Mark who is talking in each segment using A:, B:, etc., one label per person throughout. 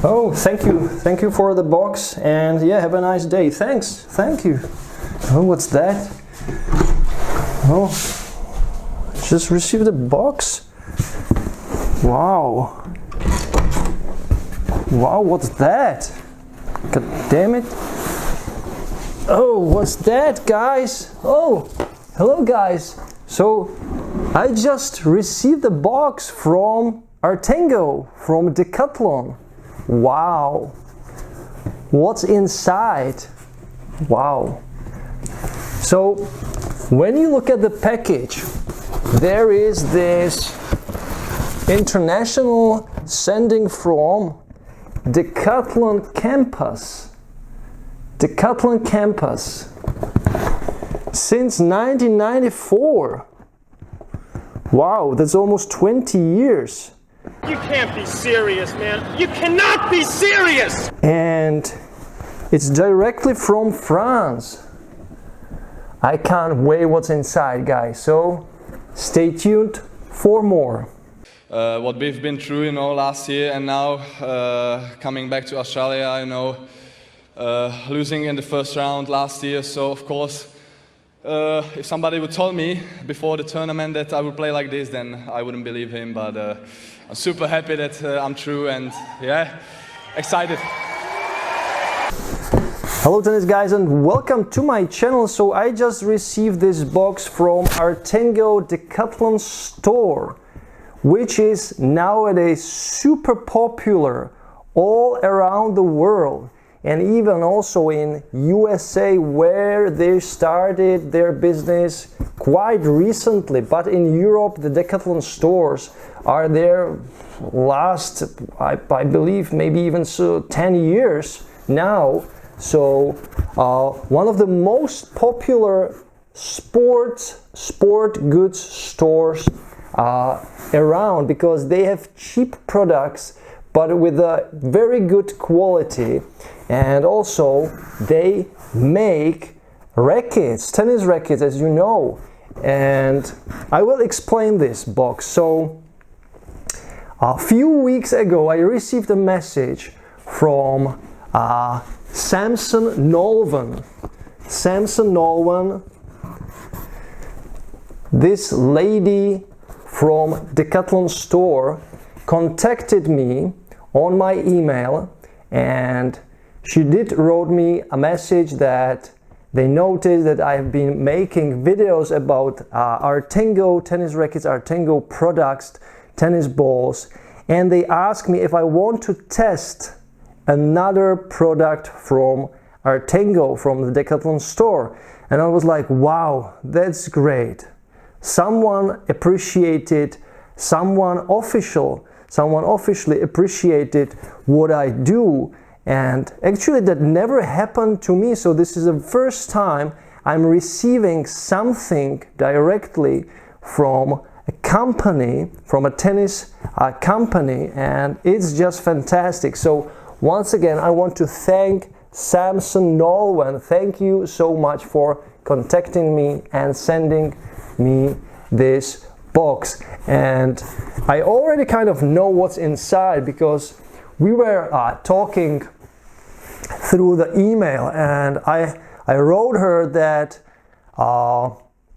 A: Oh, thank you for the box, and yeah, have a nice day. Thank you. Oh, what's that? Oh, just received a box. Wow, what's that? God damn it. Oh, what's that, guys? Oh, hello guys. So I just received a box from Artengo, from Decathlon. Wow, what's inside? Wow. So when you look at the package, there is this international sending from Decathlon Campus. Decathlon Campus. Since 1994. Wow, that's almost 20 years.
B: You can't be serious, man. You cannot be serious!
A: And it's directly from France. I can't wait what's inside, guys. So stay tuned for more.
C: What we've been through, last year, and now coming back to Australia, losing in the first round last year. So of course, if somebody would tell me before the tournament that I would play like this, then I wouldn't believe him. But I'm super happy that I'm through, and yeah, excited.
A: Hello tennis guys, and welcome to my channel. So I just received this box from Artengo Decathlon Store, which is nowadays super popular all around the world, and even also in USA, where they started their business quite recently. But in Europe, the Decathlon stores are there last, I believe, maybe even 10 years now. So one of the most popular sport goods stores around, because they have cheap products but with a very good quality, and also they make rackets, tennis rackets, as you know. And I will explain this box. So a few weeks ago I received a message from Samson Nolvan. This lady from Decathlon Store contacted me on my email, and she wrote me a message that they noticed that I have been making videos about Artengo tennis rackets, Artengo products, tennis balls, and they asked me if I want to test another product from Artengo, from the Decathlon Store. And I was like, wow, that's great. Someone appreciated, someone officially appreciated what I do. And actually that never happened to me. So this is the first time I'm receiving something directly from a company, from a tennis company, and it's just fantastic. So once again, I want to thank Samson Nolvan. Thank you so much for contacting me and sending me this box. And I already kind of know what's inside, because we were talking through the email, and I wrote her that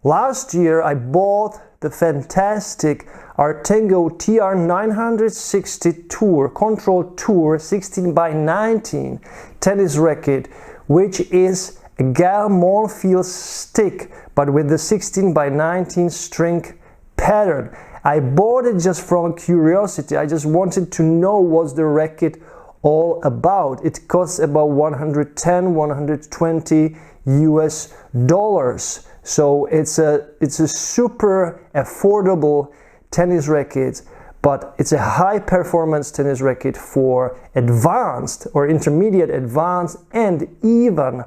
A: last year I bought the fantastic Artengo TR960 Tour, Control Tour 16x19 tennis racket, which is a Gal Monfils stick, but with the 16x19 string pattern. I bought it just from curiosity. I just wanted to know what's the racket all about. It costs about 110, 120 US dollars. So it's a super affordable tennis racket, but it's a high performance tennis racket for advanced or intermediate advanced and even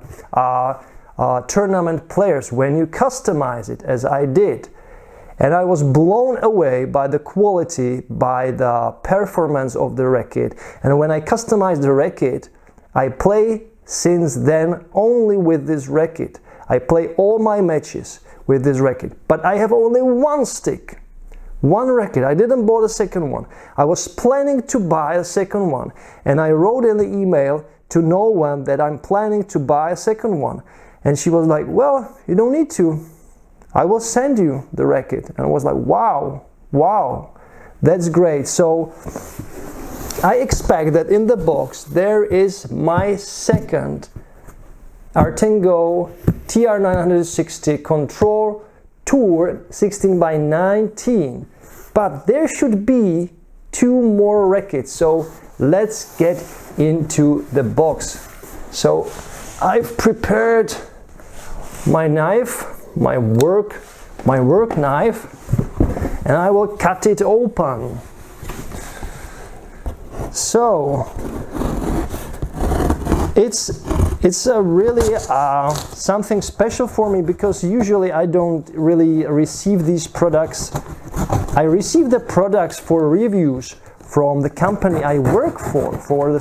A: tournament players when you customize it, as I did. And I was blown away by the quality, by the performance of the racket. And when I customized the racket, I play since then only with this racket. I play all my matches with this racket, but I have only one stick One racket. I didn't buy the second one. I was planning to buy a second one, and I wrote in the email to no one that I'm planning to buy a second one. And she was like, well, you don't need to. I will send you the racket. And I was like, wow, that's great. So I expect that in the box there is my second Artengo TR960 Control Tour 16x19. But there should be 2 more rackets. So let's get into the box. So I've prepared my knife, my work knife, and I will cut it open. So it's a really something special for me, because usually I don't really receive these products. I receive the products for reviews from the company I work from the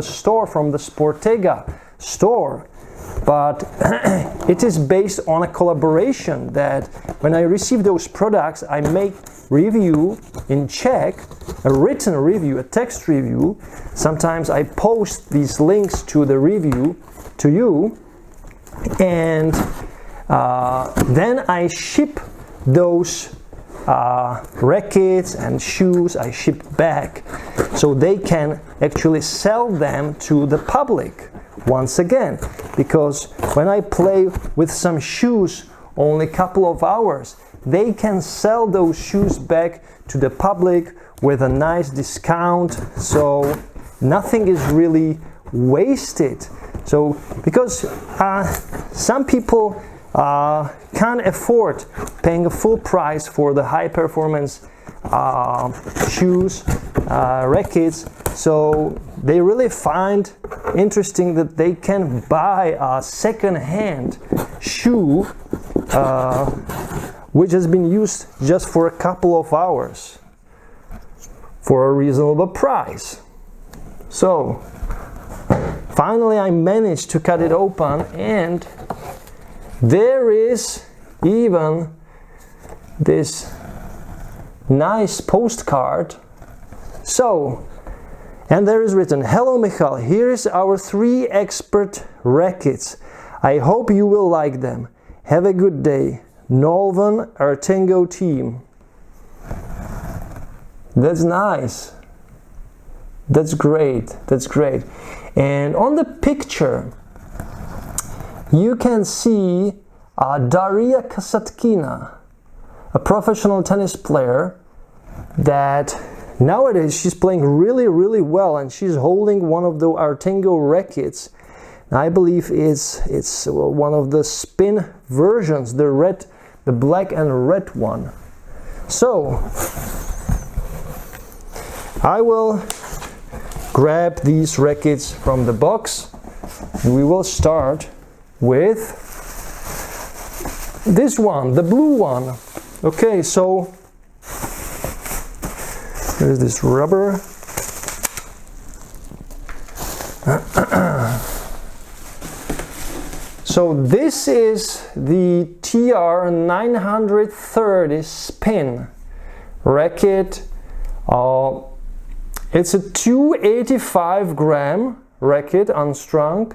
A: store, from the Sportega store. But it is based on a collaboration that when I receive those products, I make review in Czech, a written review, a text review. Sometimes I post these links to the review to you, and then I ship those rackets and shoes, I ship back, so they can actually sell them to the public once again. Because when I play with some shoes only a couple of hours, they can sell those shoes back to the public with a nice discount, so nothing is really wasted. So because some people can't afford paying a full price for the high performance shoes, rackets, so they really find interesting that they can buy a second-hand shoe which has been used just for a couple of hours for a reasonable price. So finally I managed to cut it open, and there is even this nice postcard. So, and there is written, "Hello Michal, here is our 3 expert rackets. I hope you will like them. Have a good day. Northern Artengo team." That's nice. That's great. That's great. And on the picture, you can see Daria Kasatkina, a professional tennis player that nowadays she's playing really, really well, and she's holding one of the Artengo rackets. I believe it's one of the spin versions, the black and red one. So I will grab these rackets from the box, and we will start with this one, the blue one. Okay, so there's this rubber. So this is the TR930 spin racket. It's a 285 gram racket, unstrung,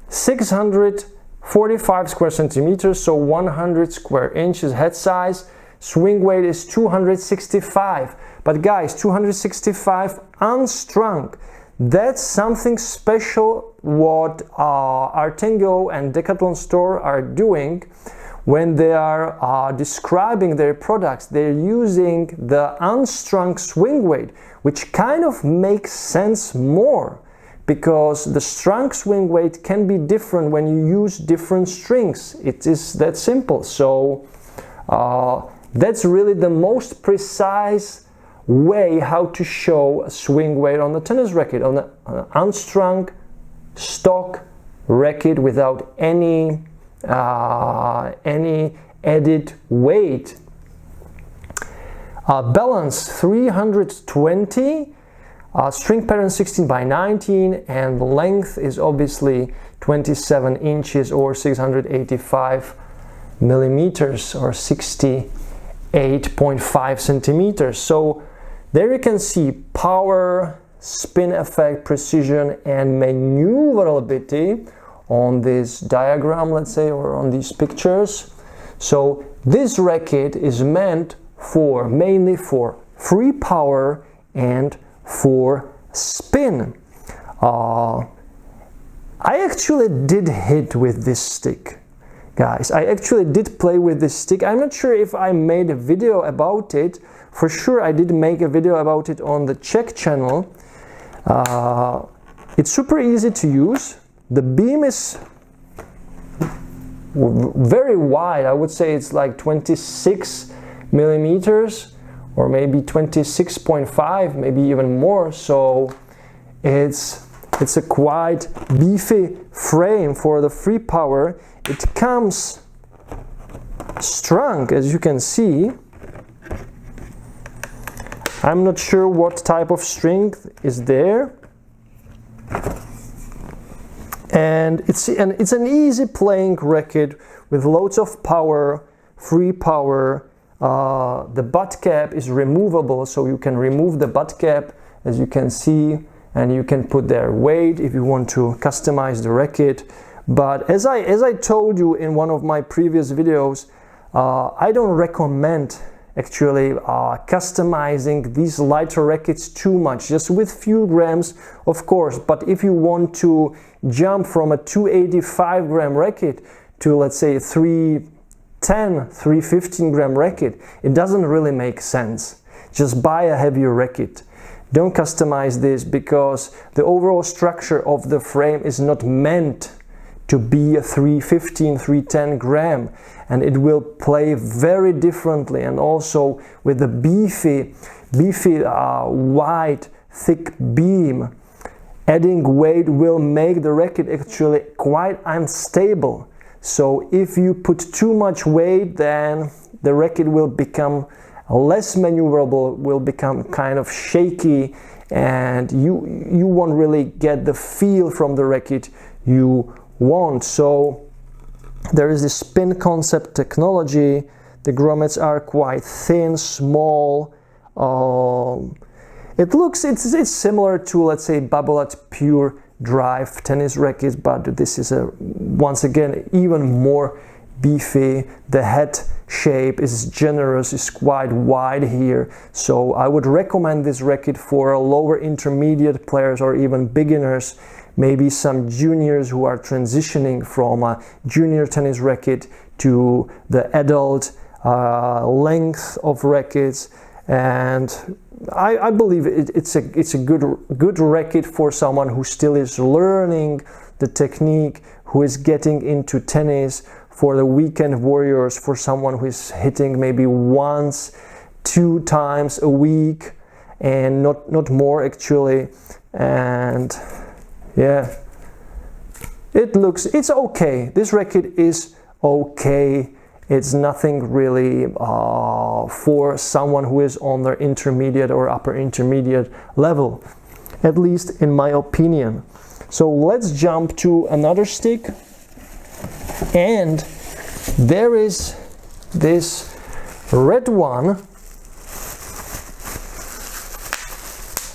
A: 645 square centimeters, so 100 square inches head size. Swing weight is 265. But guys, 265 unstrung. That's something special what Artengo and Decathlon Store are doing when they are describing their products. They're using the unstrung swing weight, which kind of makes sense more, because the strung swing weight can be different when you use different strings. It is that simple. So that's really the most precise way how to show a swing weight on the tennis racket, on an unstrung stock racket without any added weight. Balance 320, string pattern 16x19, and length is obviously 27 inches or 685 millimeters or 68 8.5 centimeters. So there you can see power, spin effect, precision, and maneuverability on this diagram, let's say, or on these pictures. So this racket is meant for mainly for free power and for spin. I actually did hit with this stick, guys. I actually did play with this stick. I'm not sure if I made a video about it. For sure I did make a video about it on the Czech channel. It's super easy to use. The beam is very wide. I would say it's like 26 millimeters or maybe 26.5, maybe even more. So it's a quite beefy frame for the free power. It comes strung, as you can see. I'm not sure what type of strength is there. And it's an easy playing racket with loads of power, free power. The butt cap is removable, so you can remove the butt cap, as you can see, and you can put their weight if you want to customize the racket. But as I told you in one of my previous videos, I don't recommend actually customizing these lighter rackets too much, just with few grams, of course. But if you want to jump from a 285 gram racket to, let's say, 310, 315 gram racket, it doesn't really make sense. Just buy a heavier racket. Don't customize this, because the overall structure of the frame is not meant to be a 315, 310 gram, and it will play very differently. And also with the beefy wide, thick beam, adding weight will make the racket actually quite unstable. So if you put too much weight, then the racket will become less maneuverable, will become kind of shaky, and you won't really get the feel from the racket you want. So there is this spin concept technology. The grommets are quite thin, small. It's similar to, let's say, Babolat Pure Drive tennis rackets, but this is once again even more beefy. The head shape is generous, is quite wide here. So I would recommend this racket for lower intermediate players or even beginners, maybe some juniors who are transitioning from a junior tennis racket to the adult length of rackets. And I believe it's a good racket for someone who still is learning the technique, who is getting into tennis, for the weekend warriors, for someone who is hitting maybe once, 2 times a week, and not more actually. And yeah, it's okay. This racket is okay. It's nothing really for someone who is on their intermediate or upper intermediate level, at least in my opinion. So let's jump to another stick. And there is this red one,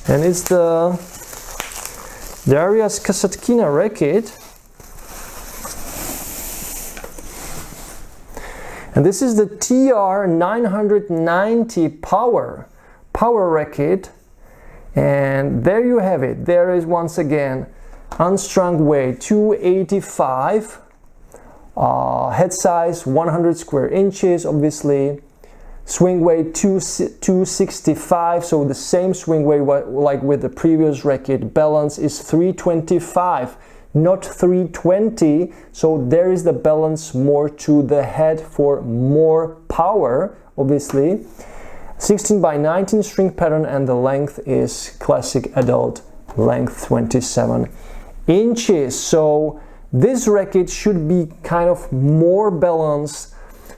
A: and it's the Darius Kasatkina racket. And this is the TR 990 power racket. And there you have it. There is once again unstrung weight 285. Head size 100 square inches, obviously. Swing weight 265, so the same swing weight like with the previous racket. Balance is 325, not 320, so there is the balance more to the head for more power, obviously. 16 by 19 string pattern, and the length is classic adult length, 27 inches. So this racket should be kind of more balanced.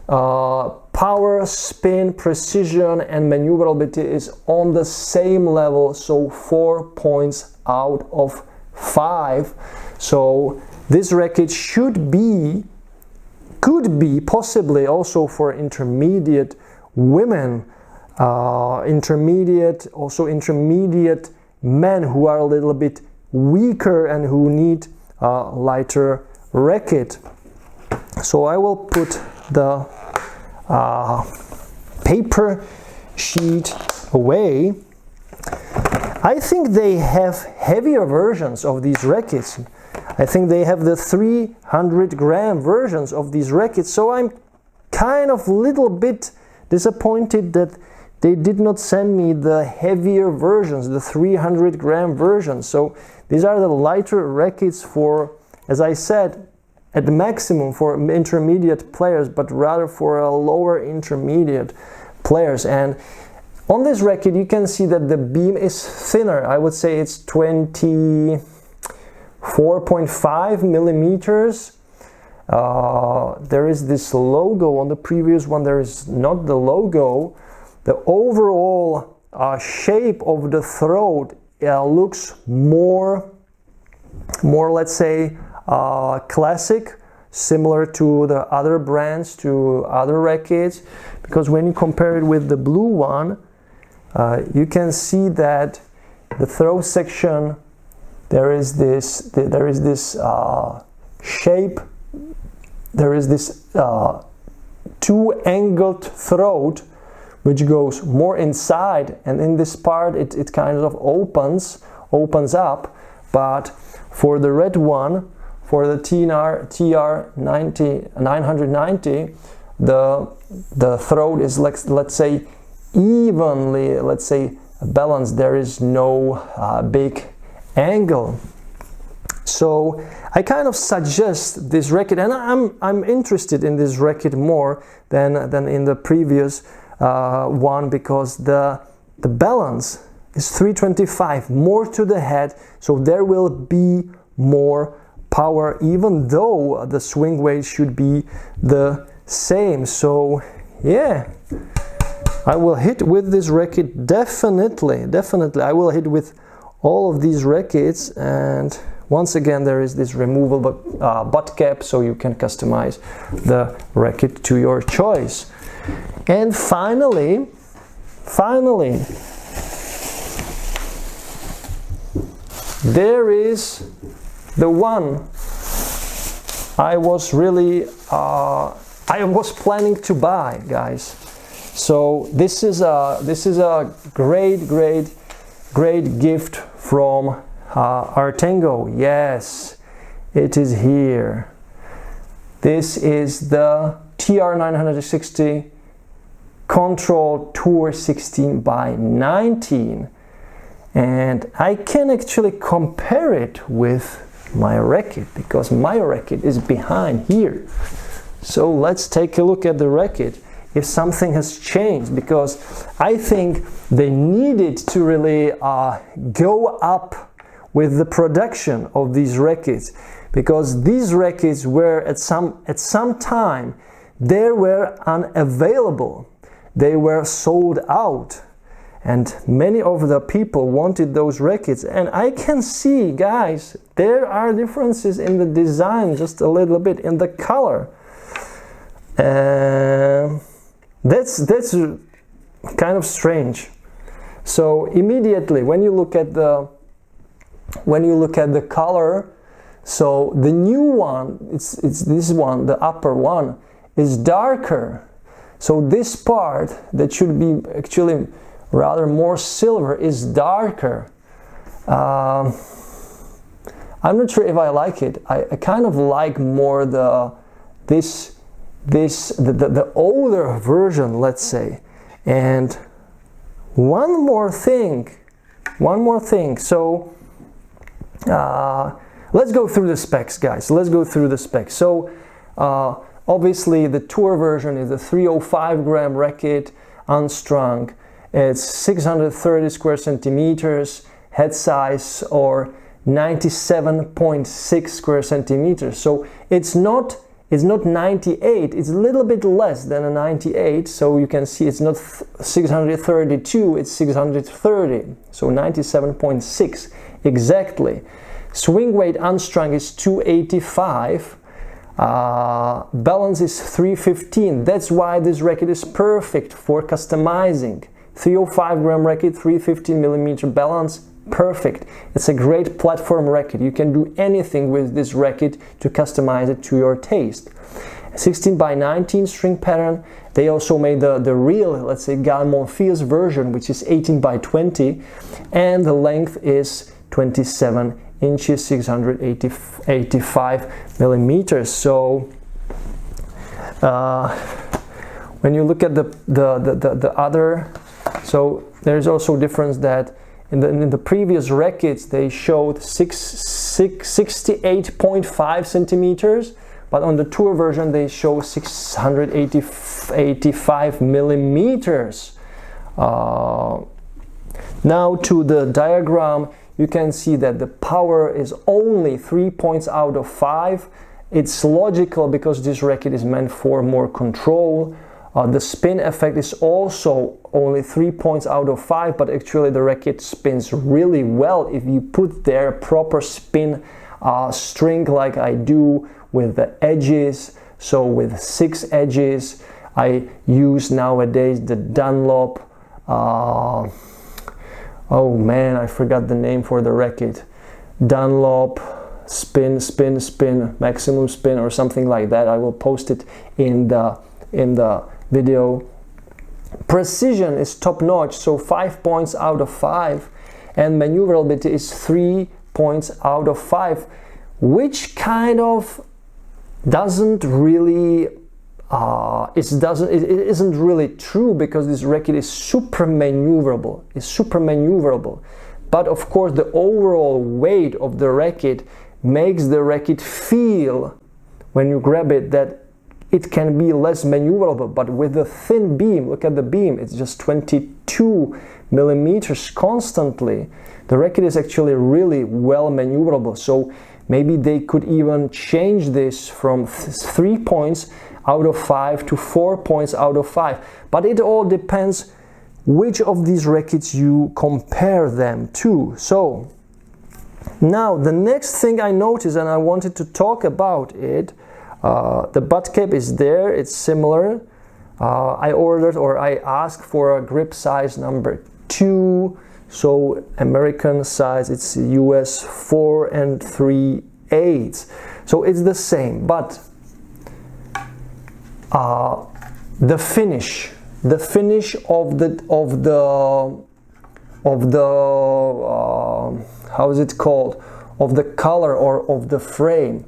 A: Power, spin, precision, and maneuverability is on the same level, so 4 points out of 5. So this racket could be possibly also for intermediate women, intermediate men who are a little bit weaker and who need a lighter racket. So I will put the paper sheet away. I think they have heavier versions of these rackets. I think they have the 300-gram versions of these rackets. So I'm kind of little bit disappointed that they did not send me the heavier versions, the 300-gram versions. So these are the lighter rackets for, as I said, at the maximum for intermediate players, but rather for a lower intermediate players. And on this racket you can see that the beam is thinner. I would say it's 24.5 millimeters. There is this logo on the previous one. There is not the logo. The overall shape of the throat looks more, let's say, classic, similar to the other brands, to other rackets, because when you compare it with the blue one, you can see that the throw section, there is this shape, there is this two-angled throat which goes more inside, and in this part it kind of opens up. But for the red one, for the TR 990, the throat is, let's say, evenly, let's say, balanced. There is no big angle. So I kind of suggest this racket, and I'm interested in this racket more than in the previous one, because the balance is 325, more to the head, so there will be more power, even though the swing weight should be the same. So yeah, I will hit with this racket definitely. I will hit with all of these rackets. And once again, there is this removable butt cap, so you can customize the racket to your choice. And finally, there is the one I was really I was planning to buy, guys. So this is a great gift from Artengo. Yes, it is here. This is the TR 960 Control Tour 16x19, and I can actually compare it with my racket, because my racket is behind here. So let's take a look at the racket, if something has changed, because I think they needed to really go up with the production of these rackets, because these rackets were at some time they were unavailable. They were sold out, and many of the people wanted those rackets. And I can see, guys, there are differences in the design, just a little bit in the color. That's kind of strange. So immediately when you look at the color, so the new one, it's this one, the upper one, is darker. So this part that should be actually rather more silver is darker. I'm not sure if I like it. I kind of like more the older version, let's say. And one more thing. So let's go through the specs, guys. Let's go through the specs. So obviously the tour version is a 305-gram racket, unstrung. It's 630 square centimeters, head size, or 97.6 square centimeters. So it's not 98, it's a little bit less than a 98. So you can see it's not 632, it's 630. So 97.6 exactly. Swing weight unstrung is 285. Balance is 315. That's why this racket is perfect for customizing. 305 gram racket, 315 millimeter balance, perfect. It's a great platform racket. You can do anything with this racket to customize it to your taste. 16 by 19 string pattern. They also made the real, let's say, Monfils version, which is 18 by 20, and the length is 27 inches, 685 millimeters. So when you look at the other, so there's also difference that in the previous rackets they showed 68.5 centimeters, but on the tour version they show 685 millimeters. Now to the diagram, you can see that the power is only 3 points out of 5. It's logical because this racket is meant for more control. The spin effect is also only 3 points out of 5, but actually the racket spins really well if you put there proper spin string like I do with the edges. So with 6 edges, I use nowadays the Dunlop, oh man, I forgot the name for the racket. Dunlop spin, maximum spin or something like that. I will post it in the video. Precision is top notch, so 5 points out of 5, and maneuverability is 3 points out of 5, which kind of doesn't really it isn't really true, because this racket is super maneuverable. But of course the overall weight of the racket makes the racket feel, when you grab it, that it can be less maneuverable. But with the thin beam, look at the beam, it's just 22 millimeters constantly. The racket is actually really well maneuverable. So maybe they could even change this from 3 points out of 5 to 4 points out of 5. But it all depends which of these rackets you compare them to. So now the next thing I noticed, and I wanted to talk about it, the butt cap is there, it's similar. I ordered, or I asked for a grip size number 2. So American size, it's US 4 3/8. So it's the same, but the finish of the how is it called, of the color or of the frame,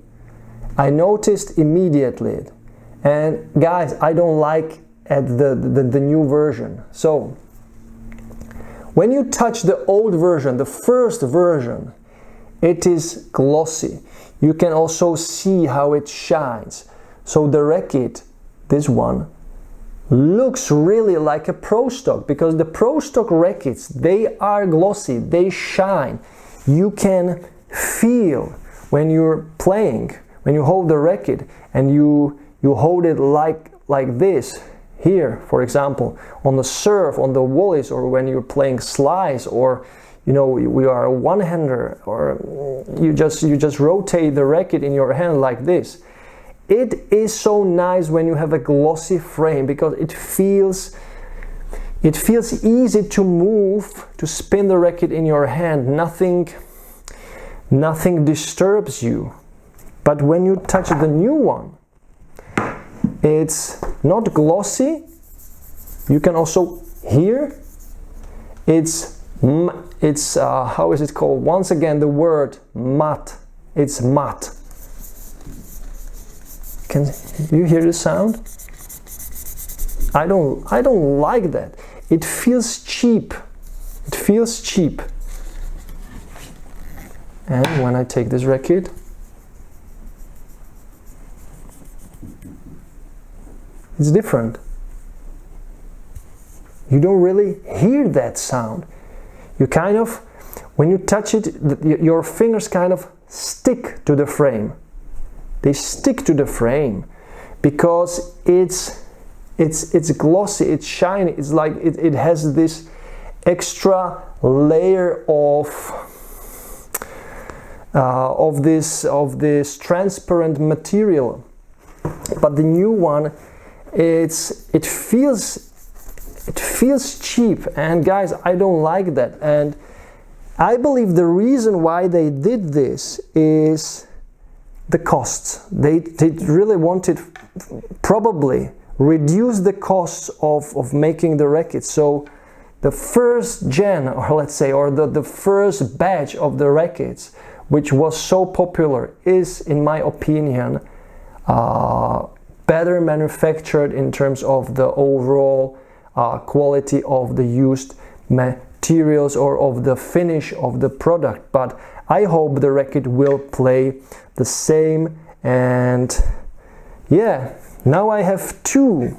A: I noticed immediately. And guys, I don't like the new version. So when you touch the old version, the first version, it is glossy. You can also see how it shines. So the racket, this one, looks really like a Pro Stock, because the Pro Stock rackets, they are glossy, they shine. You can feel when you're playing, when you hold the racket and you hold it like this here, for example, on the serve, on the volleys, or when you're playing slice, or you know, we are a one-hander, or you just rotate the racket in your hand like this. It is so nice when you have a glossy frame, because it feels easy to move, to spin the racket in your hand. Nothing disturbs you. But when you touch the new one, it's not glossy. You can also hear it's how is it called? Once again, the word matte. It's matte. Can you hear the sound? I don't like that. It feels cheap. It feels cheap. And when I take this racket, it's different. You don't really hear that sound. You kind of, when you touch it, your fingers kind of stick to the frame. They stick to the frame because it's glossy, it's shiny. It's like it has this extra layer of this transparent material. but the new one, it feels cheap, and guys, I don't like that. And I believe the reason why they did this is the costs. They really wanted probably reduce the costs of making the rackets. So the first gen, or let's say, or the first batch of the rackets, which was so popular, is, in my opinion, better manufactured in terms of the overall quality of the used materials or of the finish of the product. But I hope the racket will play the same. And yeah, now I have two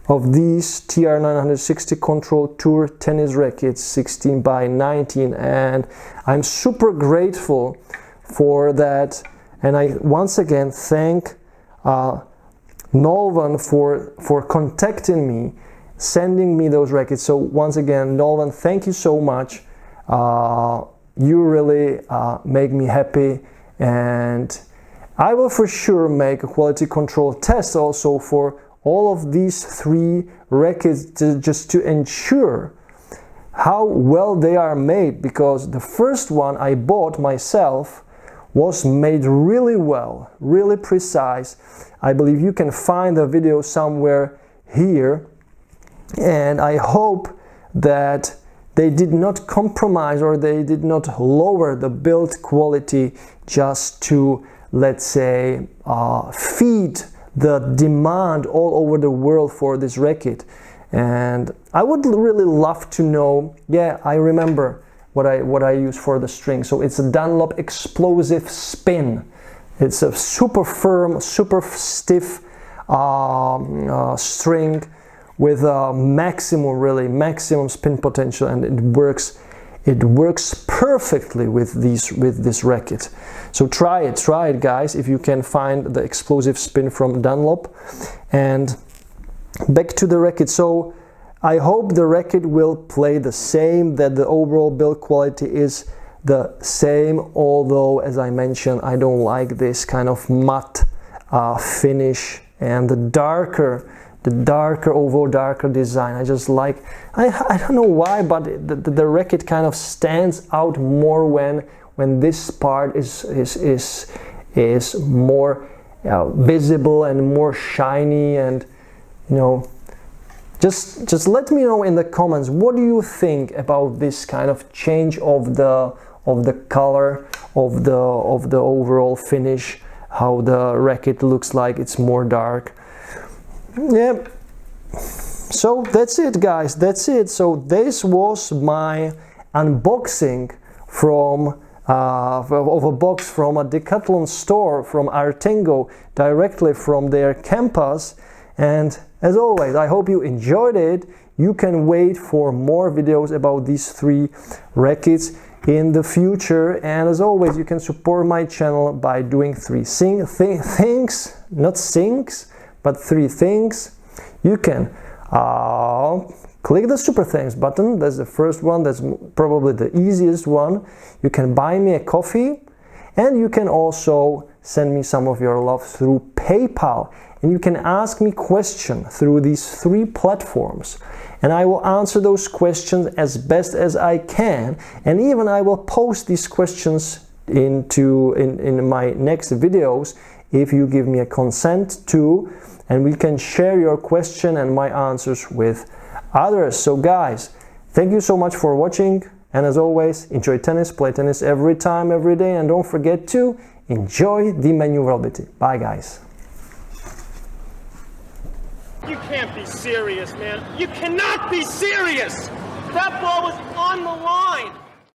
A: of these TR960 Control Tour tennis rackets, 16 by 19, and I'm super grateful for that. And I once again thank Nolvan for contacting me, sending me those rackets. So once again, Nolvan, thank you so much. You really make me happy, and I will for sure make a quality control test also for all of these three rackets, just to ensure how well they are made, because the first one I bought myself was made really well, really precise. I believe you can find the video somewhere here, and I hope that they did not compromise or they did not lower the build quality just to, let's say, feed the demand all over the world for this racket. And I would really love to know, yeah, I remember what I use for the string. So it's a Dunlop Explosive Spin. It's a super firm, super stiff string with a maximum spin potential, and it works perfectly with this racket. So try it guys, if you can find the explosive spin from Dunlop. And back to the racket. So I hope the racket will play the same, that the overall build quality is the same, although, as I mentioned, I don't like this kind of matte finish and the darker overall darker design. I just like, I don't know why, but the racket kind of stands out more when this part is more visible and more shiny. And you know, just let me know in the comments, what do you think about this kind of change of the color of the overall finish, how the racket looks like it's more dark. Yeah, so that's it guys, that's it. So this was my unboxing from of a box from a Decathlon store from Artengo, directly from their campus. And as always, I hope you enjoyed it. You can wait for more videos about these three rackets in the future. And as always, you can support my channel by doing three things, not things, but three things. You can click the super thanks button. That's the first one. That's probably the easiest one. You can buy me a coffee, and you can also send me some of your love through PayPal. And you can ask me questions through these three platforms, and I will answer those questions as best as I can. And even I will post these questions in my next videos if you give me a consent to, and we can share your question and my answers with others. So guys, thank you so much for watching, and as always, enjoy tennis, play tennis every time, every day, and don't forget to enjoy the manooovrlbity. Bye guys.
B: You can't be serious, man. You cannot be serious! That ball was on the line!